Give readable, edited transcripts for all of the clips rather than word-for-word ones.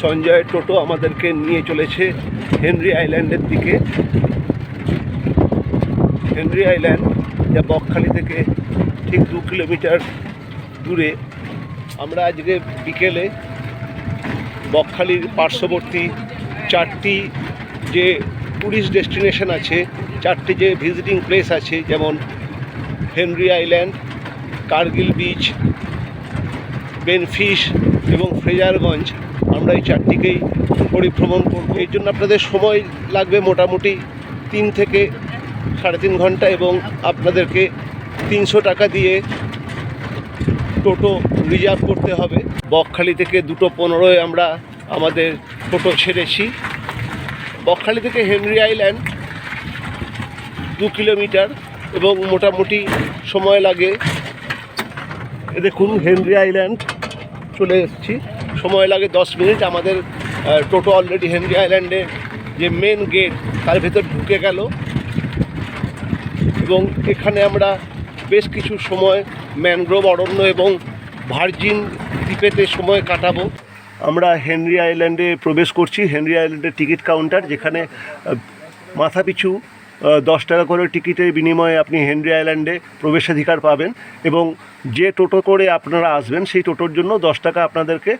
সঞ্জয়ের টোটো আমাদেরকে নিয়ে চলেছে হেনরি আইল্যান্ডের দিকে। হেনরি আইল্যান্ড যা বকখালি থেকে ঠিক 2 কিলোমিটার দূরে। আমরা আজকে বিকেলে বকখালির পার্শ্ববর্তী 4টি যে ট্যুরিস্ট ডেস্টিনেশন আছে, 4টি যে ভিজিটিং প্লেস আছে, যেমন Henry island, Kargil beach, Benfish এবং ফ্রেজারগঞ্জ, আমরা এই 4টিকেই পরিভ্রমণ করব। এর জন্য আপনাদের সময় লাগবে মোটামুটি 3 থেকে 3.5 ঘন্টা এবং আপনাদেরকে 300 টাকা দিয়ে টোটো রিজার্ভ করতে হবে। বকখালি থেকে 2:15 আমরা আমাদের টোটো ছেড়েছি। বকখালি থেকে হেনরি আইল্যান্ড 2 কিলোমিটার এবং মোটামুটি সময় লাগে। দেখুন হেনরি আইল্যান্ড চলে এসেছি, সময় লাগে 10 মিনিট। আমাদের টোটো অলরেডি হেনরি আইল্যান্ডের যে মেন গেট তার ভেতর ঢুকে গেল এবং এখানে আমরা বেশ কিছু সময় ম্যানগ্রোভ অরণ্য এবং ভার্জিন দ্বীপেতে সময় কাটাবো। আমরা হেনরি আইল্যান্ডে প্রবেশ করছি। হেনরি আইল্যান্ডের টিকিট কাউন্টার, যেখানে মাথাপিছু 10 টাকা করে টিকিটের বিনিময়ে আপনি হেনরি আইল্যান্ডে প্রবেশাধিকার পাবেন এবং যে টোটো করে আপনারা আসবেন সেই টোটোর জন্য 10 টাকা আপনাদেরকে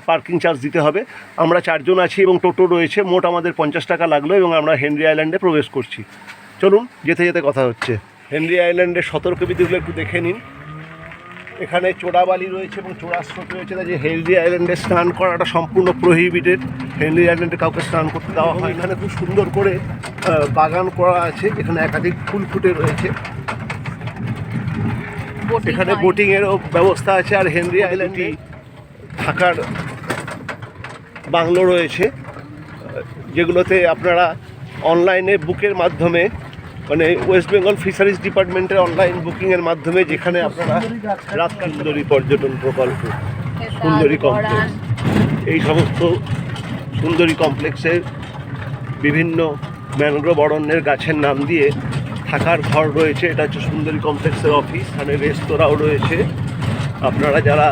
পার্কিং চার্জ দিতে হবে। আমরা 4 জন আছি এবং টোটো রয়েছে, মোট আমাদের 50 টাকা লাগলো এবং আমরা হেনরি আইল্যান্ডে প্রবেশ করছি। চলুন, যেতে যেতে কথা হচ্ছে। হেনরি আইল্যান্ডের সতর্কবিধিগুলো একটু দেখে নিন। এখানে চোরাবালি রয়েছে এবং চোরাস্রোত রয়েছে, তাই যে হেনরি আইল্যান্ডে স্নান করাটা সম্পূর্ণ প্রহিবিটেড। হেনরি আইল্যান্ডে কাউকে স্নান করতে দেওয়া হয়। এখানে খুব সুন্দর করে বাগান করা আছে, এখানে একাধিক ফুল ফুটে রয়েছে। এখানে বোটিংয়েরও ব্যবস্থা আছে। আর হেনরি আইল্যান্ডে থাকার বাংলো রয়েছে, যেগুলোতে আপনারা অনলাইনে বুকের মাধ্যমে, মানে ওয়েস্ট বেঙ্গল ফিশারিজ ডিপার্টমেন্টের অনলাইন বুকিংয়ের মাধ্যমে, যেখানে আপনারা রাতকাল সুন্দরী পর্যটন প্রকল্প, সুন্দরী কমপ্লেক্স, এই সমস্ত সুন্দরী কমপ্লেক্সের বিভিন্ন ম্যানগ্রোভ অরণ্যের গাছের নাম দিয়ে থাকার ঘর রয়েছে। এটা হচ্ছে সুন্দরী কমপ্লেক্সের অফিস। এখানে রেস্তোরাঁও রয়েছে। আপনারা যারা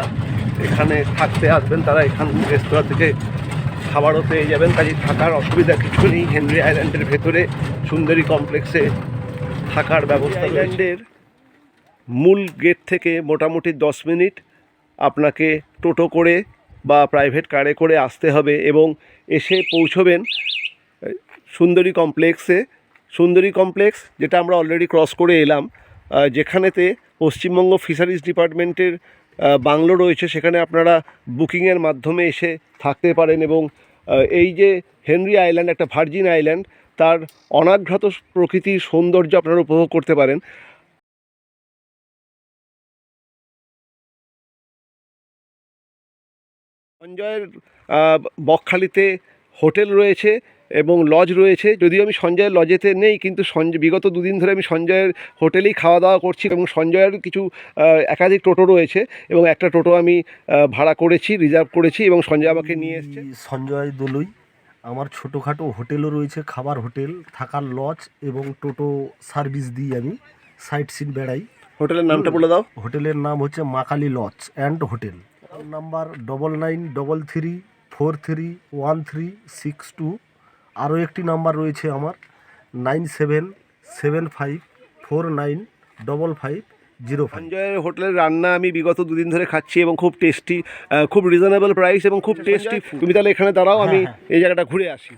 এখানে থাকতে আসবেন তারা এখান রেস্তোরাঁ থেকে খাবারও পেয়ে যাবেন, কাজে থাকার অসুবিধা কিছু নেই। হেনরি আইল্যান্ডের ভেতরে সুন্দরী কমপ্লেক্সে থাকার ব্যবস্থা। আইল্যান্ডের মূল গেট থেকে মোটামুটি 10 মিনিট আপনাকে টোটো করে বা প্রাইভেট কারে করে আসতে হবে এবং এসে পৌঁছবেন সুন্দরী কমপ্লেক্সে। সুন্দরী কমপ্লেক্স, যেটা আমরা অলরেডি ক্রস করে এলাম, যেখানেতে পশ্চিমবঙ্গ ফিশারিজ ডিপার্টমেন্টের বাংলো রয়েছে, সেখানে আপনারা বুকিংয়ের মাধ্যমে এসে থাকতে পারেন এবং এই যে হেনরি আইল্যান্ড একটা ভার্জিন আইল্যান্ড, তার অনাঘ্রাত প্রকৃতির সৌন্দর্য আপনারা উপভোগ করতে পারেন। সঞ্জয়ের বকখালিতে হোটেল রয়েছে এবং লজ রয়েছে। যদিও আমি সঞ্জয়ের লজেতে নেই, কিন্তু বিগত 2 দিন ধরে আমি সঞ্জয়ের হোটেলেই খাওয়া দাওয়া করছি এবং সঞ্জয়ের কিছু একাধিক টোটো রয়েছে এবং একটা টোটো আমি ভাড়া করেছি, রিজার্ভ করেছি এবং সঞ্জয় আমাকে নিয়ে এসেছে। সঞ্জয় দলুই। আমার ছোটোখাটো হোটেলও রয়েছে, খাবার হোটেল, থাকার লজ এবং টোটো সার্ভিস দিই। আমি সাইট সিন বেড়াই। হোটেলের নামটা বলে দাও। হোটেলের নাম হচ্ছে Maa Kali lodge and hotel. Number 9933431362। আরও একটি নাম্বার রয়েছে আমার 9775495505। সঞ্জয়ের হোটেলের রান্না আমি বিগত 2 দিন ধরে খাচ্ছি এবং খুব টেস্টি, খুব রিজনেবল প্রাইস এবং খুব টেস্টি। তুমি তাহলে এখানে দাঁড়াও, আমি এই জায়গাটা ঘুরে আসি।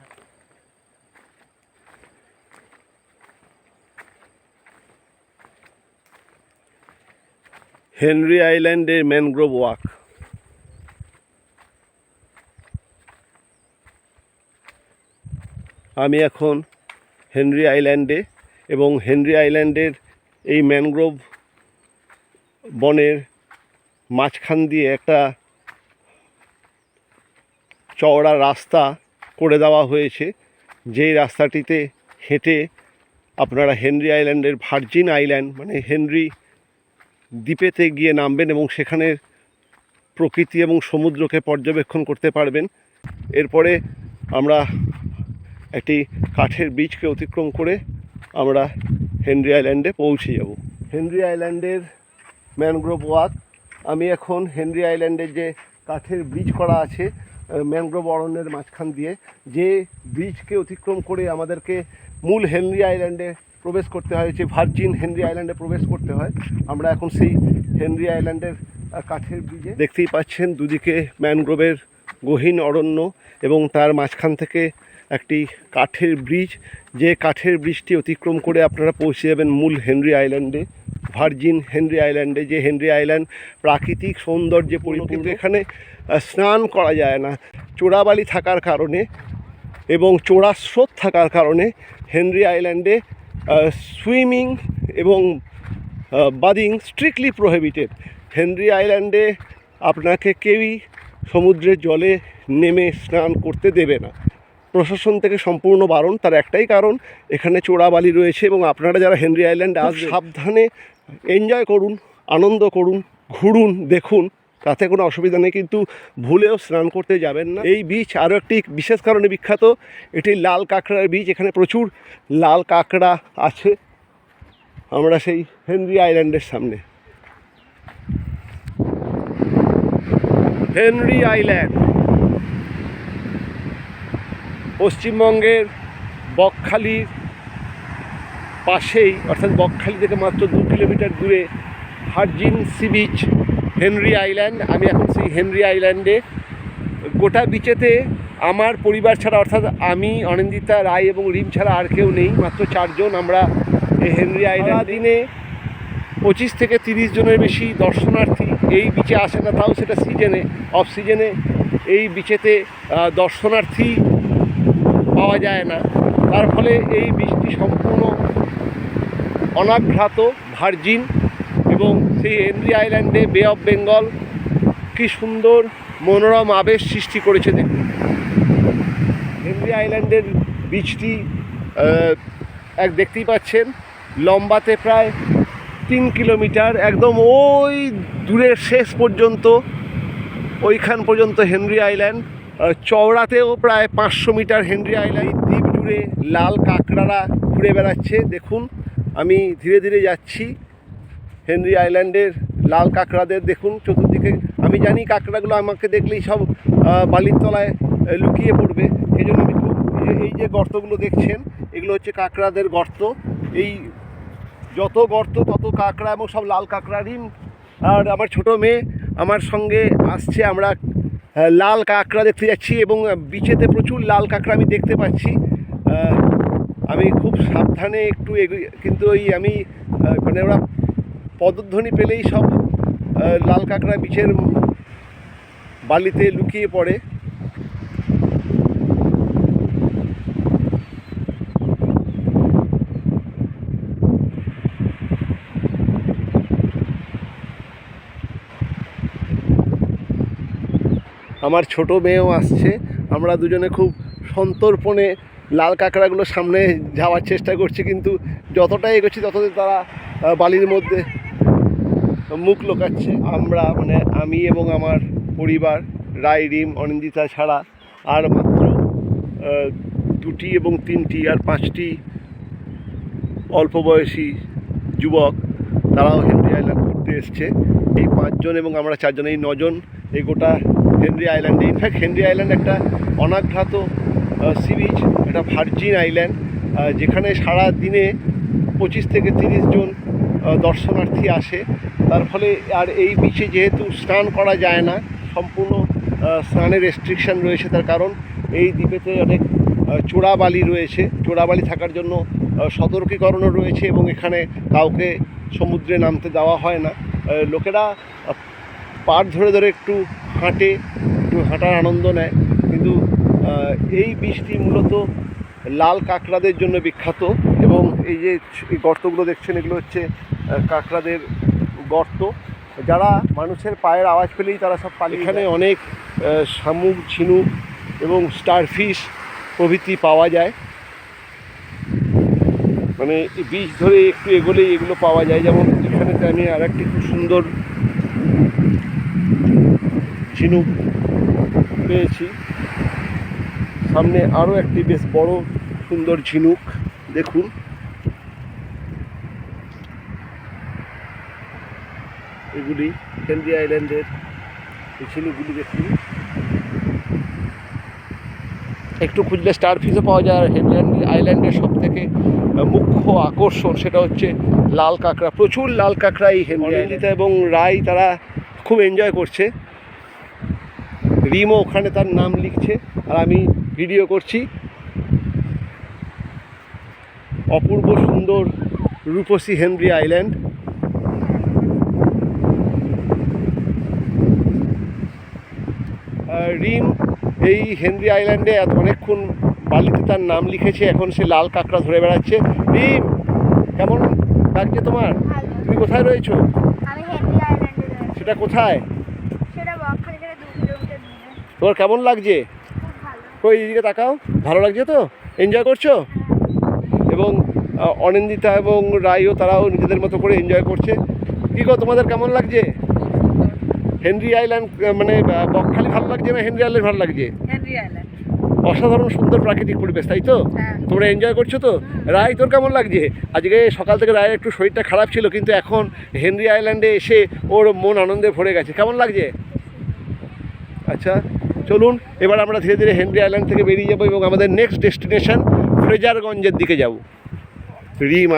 হেনরি আইল্যান্ডের ম্যানগ্রোভ ওয়াক। আমি এখন হেনরি আইল্যান্ডে এবং হেনরি আইল্যান্ডের এই ম্যানগ্রোভ বনের মাঝখান দিয়ে একটা চওড়া রাস্তা করে দেওয়া হয়েছে, যেই রাস্তাটিতে হেঁটে আপনারা হেনরি আইল্যান্ডের ভার্জিন আইল্যান্ড, মানে হেনরি দ্বীপেতে গিয়ে নামবেন এবং সেখানের প্রকৃতি এবং সমুদ্রকে পর্যবেক্ষণ করতে পারবেন। এরপরে আমরা একটি কাঠের ব্রিজকে অতিক্রম করে আমরা হেনরি আইল্যান্ডে পৌঁছে যাব। হেনরি আইল্যান্ডের ম্যানগ্রোভ ওয়াক। আমি এখন হেনরি আইল্যান্ডের যে কাঠের ব্রিজ করা আছে ম্যানগ্রোভ অরণ্যের মাঝখান দিয়ে, যে ব্রিজকে অতিক্রম করে আমাদেরকে মূল হেনরি আইল্যান্ডে প্রবেশ করতে হয়, যে ভার্জিন হেনরি আইল্যান্ডে প্রবেশ করতে হয়। আমরা এখন সেই হেনরি আইল্যান্ডের কাঠের ব্রিজে। দেখতেই পাচ্ছেন দুদিকে ম্যানগ্রোভের গহীন অরণ্য এবং তার মাঝখান থেকে একটি কাঠের ব্রিজ, যে কাঠের ব্রিজটি অতিক্রম করে আপনারা পৌঁছে যাবেন মূল হেনরি আইল্যান্ডে, ভার্জিন হেনরি আইল্যান্ডে। যে হেনরি আইল্যান্ড প্রাকৃতিক সৌন্দর্যে পরিপূর্ণ, কিন্তু এখানে স্নান করা যায় না চোরাবালি থাকার কারণে এবং চোরা স্রোত থাকার কারণে। হেনরি আইল্যান্ডে সুইমিং এবং বাদিং স্ট্রিক্টলি প্রোহিবিটেড। হেনরি আইল্যান্ডে আপনাকে কেউই সমুদ্রের জলে নেমে স্নান করতে দেবে না, প্রশাসন থেকে সম্পূর্ণ বারণ। তার একটাই কারণ, এখানে চোরাবালি রয়েছে এবং আপনারা যারা হেনরি আইল্যান্ডে আসবেন সাবধানে এনজয় করুন, আনন্দ করুন, ঘুরুন, দেখুন, তাতে কোনো অসুবিধা নেই, কিন্তু ভুলেও স্নান করতে যাবেন না। এই বিচ আরও একটি বিশেষ কারণে বিখ্যাত, এটি লাল কাঁকড়ার বিচ। এখানে প্রচুর লাল কাঁকড়া আছে। আমরা সেই হেনরি আইল্যান্ডের সামনে। হেনরি আইল্যান্ড পশ্চিমবঙ্গের বকখালির পাশেই, অর্থাৎ বকখালি থেকে মাত্র 2 কিলোমিটার দূরে virgin sea beach Henry island. আমি এখন সেই হেনরি আইল্যান্ডে। গোটা বিচেতে আমার পরিবার ছাড়া, অর্থাৎ আমি, অনিন্দিতা রায় এবং রিম ছাড়া আর কেউ নেই, মাত্র 4 জন আমরা এই হেনরি আইল্যান্ড। দিনে 25 থেকে 30 জনের বেশি দর্শনার্থী এই বিচে আসে না, তাও সেটা সিজনে। অফ সিজনে এই বিচেতে দর্শনার্থী পাওয়া যায় না, তার ফলে এই বিচটি সম্পূর্ণ অনাঘ্রাত, ভার্জিন। এবং সেই হেনরি আইল্যান্ডে বে অফ বেঙ্গল কী সুন্দর মনোরম আবেশ সৃষ্টি করেছে দেখুন। হেনরি আইল্যান্ডের বিচটি দেখতেই পাচ্ছেন, লম্বাতে প্রায় 3 কিলোমিটার, একদম ওই দূরের শেষ পর্যন্ত, ওইখান পর্যন্ত হেনরি আইল্যান্ড। চওড়াতেও প্রায় 500 মিটার হেনরি আইল্যান্ড। দ্বীপ জুড়ে লাল কাঁকড়ারা ঘুরে বেড়াচ্ছে দেখুন। আমি ধীরে ধীরে যাচ্ছি হেনরি আইল্যান্ডের লাল কাঁকড়াদের দেখুন চতুর্দিকে। আমি জানি কাঁকড়াগুলো আমাকে দেখলেই সব বালির তলায় লুকিয়ে পড়বে, এই জন্য আমি খুব, এই যে গর্তগুলো দেখছেন এগুলো হচ্ছে কাঁকড়াদের গর্ত। এই যত গর্ত তত কাঁকড়া, এবং সব লাল কাঁকড়ারই। আর আমার ছোটো মেয়ে আমার সঙ্গে আসছে, আমরা লাল কাঁকড়া দেখতে যাচ্ছি এবং বিচেতে প্রচুর লাল কাঁকড়া আমি দেখতে পাচ্ছি। আমি খুব সাবধানে একটু কিন্তু আমি মানে ওরা পদধ্বনি পেলেই সব লাল কাঁকড়া বিচের বালিতে লুকিয়ে পড়ে। আমার ছোট মেয়েও আসছে, আমরা দুজনে খুব সন্তর্পণে লাল কাঁকড়াগুলো সামনে যাওয়ার চেষ্টা করছি, কিন্তু যতটা এগোচ্ছি ততদিন তারা বালির মধ্যে মুখ লুকাচ্ছে। আমরা মানে আমি এবং আমার পরিবার, রায়, রিম, অনিন্দিতা ছাড়া আর মাত্র 2টি এবং 3টি আর 5টি অল্প বয়সী যুবক, তারাও হেনরি আইল্যান্ড ঘুরতে এসছে। এই 5 জন এবং আমরা 4 জন, এই 9 জন এই গোটা হেনরি আইল্যান্ডে। ইনফ্যাক্ট হেনরি আইল্যান্ড একটা অনাঘ্রাত সি বিচ, একটা ভার্জিন আইল্যান্ড, যেখানে সারা দিনে 25 থেকে 30 জন দর্শনার্থী আসে। তার ফলে আর এই বিচে যেহেতু স্নান করা যায় না, সম্পূর্ণ স্নানের রেস্ট্রিকশান রয়েছে, তার কারণ এই দ্বীপেতে অনেক চোরাবালি রয়েছে। চোরাবালি থাকার জন্য সতর্কীকরণও রয়েছে এবং এখানে কাউকে সমুদ্রে নামতে দেওয়া হয় না। লোকেরা পাড় ধরে ধরে একটু হাঁটে, একটু হাঁটার আনন্দ নেয়, কিন্তু এই বীজটি মূলত লাল কাঁকড়াদের জন্য বিখ্যাত। এবং এই যে গর্তগুলো দেখছেন, এগুলো হচ্ছে কাঁকড়াদের গর্ত, যারা মানুষের পায়ের আওয়াজ পেলেই তারা সব পালিয়ে। এখানে অনেক শামুক, ঝিনুক এবং স্টারফিশ প্রভৃতি পাওয়া যায়। মানে বীজ ধরে একটু এগোলেই এগুলো পাওয়া যায়। যেমন এখানেতে আমি আর একটি খুব সুন্দর ঝিনুক পেয়েছি, সামনে আরও একটি বেশ বড় সুন্দর ঝিনুক দেখুন। এগুলি হেনরি আইল্যান্ডের এই ঝিনুকগুলি দেখুন। একটু খুঁজলে স্টার ফিশও পাওয়া যায়। আর হেনরি আইল্যান্ডের সব থেকে মুখ্য আকর্ষণ সেটা হচ্ছে লাল কাঁকড়া, প্রচুর লাল কাঁকড়া এই হেনরি আইল্যান্ডে। এবং রাই তারা খুব এনজয় করছে, রিমও ওখানে তার নাম লিখছে আর আমি ভিডিও করছি। অপূর্ব সুন্দর রূপসী হেনরি আইল্যান্ড। রিম এই হেনরি আইল্যান্ডে অনেকক্ষণ বালিতে তার নাম লিখেছে, এখন সে লাল কাঁকড়া ধরে বেড়াচ্ছে। রিম, কেমন লাগছে তোমার? তুমি কোথায় রয়েছো? আমি হেনরি আইল্যান্ডে রয়েছি। সেটা কোথায়? সেটা বকখালি থেকে 2 কিলোমিটার দূরে। তোমার কেমন লাগছে? খুব ভালো। ওই দিকে তাকাও, ভালো লাগছে তো? এনজয় করছো? এবং অনিন্দিতা এবং রাইও তারাও নিজেদের মতো করে এনজয় করছে। কী গো, তোমাদের কেমন লাগছে হেনরি আইল্যান্ড? মানে বকখালি ভালো লাগছে না হেনরি আইল্যান্ড ভালো লাগছে? হেনরি আইল্যান্ড অসাধারণ সুন্দর প্রাকৃতিক পরিবেশ, তাই তো? হ্যাঁ। তোমরা এনজয় করছো তো? রাই, তোর কেমন লাগছে? আজকে সকাল থেকে রায়ের একটু শরীরটা খারাপ ছিল, কিন্তু এখন হেনরি আইল্যান্ডে এসে ওর মন আনন্দে ভরে গেছে। কেমন লাগছে? আচ্ছা, চলুন এবার আমরা ধীরে ধীরে হেনরি আইল্যান্ড থেকে বেরিয়ে যাবো এবং আমাদের নেক্সট ডেস্টিনেশন ফ্রেজারগঞ্জের দিকে যাব। রিম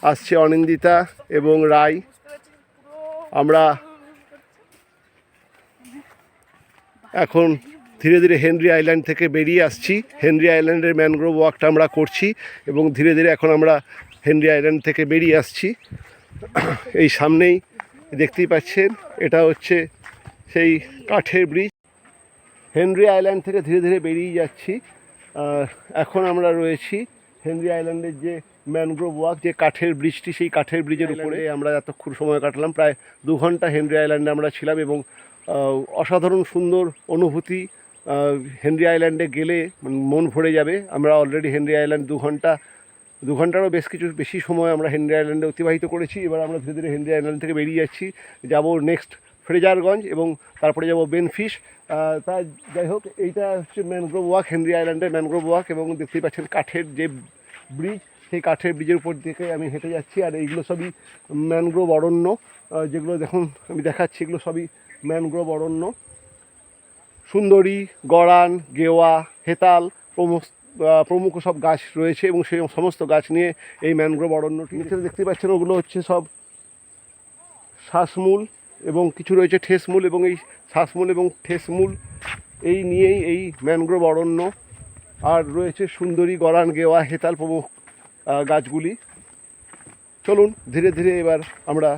আসছে অনিন্দিতা এবং রাই। আমরা এখন ধীরে ধীরে হেনরি আইল্যান্ড থেকে বেরিয়ে আসছি। হেনরি আইল্যান্ডের ম্যানগ্রোভ ওয়াকটা আমরা করছি এবং ধীরে ধীরে এখন আমরা হেনরি আইল্যান্ড থেকে বেরিয়ে আসছি। এই সামনেই দেখতেই পাচ্ছেন, এটা হচ্ছে সেই কাঠের ব্রিজ। হেনরি আইল্যান্ড থেকে ধীরে ধীরে বেরিয়ে যাচ্ছি। এখন আমরা রয়েছি হেনরি আইল্যান্ডের যে ম্যানগ্রোভ ওয়াক, যে কাঠের ব্রিজটি, সেই কাঠের ব্রিজের উপরে আমরা এতক্ষণ সময় কাটালাম। প্রায় 2 ঘন্টা হেনরি আইল্যান্ডে আমরা ছিলাম এবং অসাধারণ সুন্দর অনুভূতি। হেনরি আইল্যান্ডে গেলে মন ভরে যাবে। আমরা অলরেডি হেনরি আইল্যান্ড 2 ঘন্টারও বেশি সময় আমরা হেনরি আইল্যান্ডে অতিবাহিত করেছি। এবার আমরা ধীরে ধীরে হেনরি আইল্যান্ড থেকে বেরিয়ে যাচ্ছি, যাব নেক্সট ফ্রেজারগঞ্জ এবং তারপরে যাব বেনফিশ। তা যাই হোক, এইটা হচ্ছে ম্যানগ্রোভ ওয়াক, হেনরি আইল্যান্ডের ম্যানগ্রোভ ওয়াক। এবং দেখতেই পাচ্ছেন কাঠের যে ব্রিজ, সেই কাঠের ব্রিজের উপর দিকে আমি হেঁটে যাচ্ছি। আর এইগুলো সবই ম্যানগ্রোভ অরণ্য, যেগুলো দেখুন আমি দেখাচ্ছি, এগুলো সবই ম্যানগ্রোভ অরণ্য। সুন্দরী, গড়ান, গেওয়া, হেতাল প্রমুখ সব গাছ রয়েছে এবং সেই সমস্ত গাছ নিয়ে এই ম্যানগ্রোভ অরণ্যটি। নিচে দেখতে পাচ্ছেন ওগুলো হচ্ছে সব শ্বাসমূল এবং কিছু রয়েছে ঠেসমূল, এবং এই শ্বাসমূল এবং ঠেসমূল এই নিয়েই এই ম্যানগ্রোভ অরণ্য। আর রয়েছে সুন্দরী, গড়ান, গেওয়া, হেতাল প্রমুখ গাছগুলি। চলুন ধীরে ধীরে এবার আমরা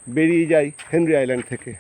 বেরিয়ে যাই হেনরি আইল্যান্ড থেকে।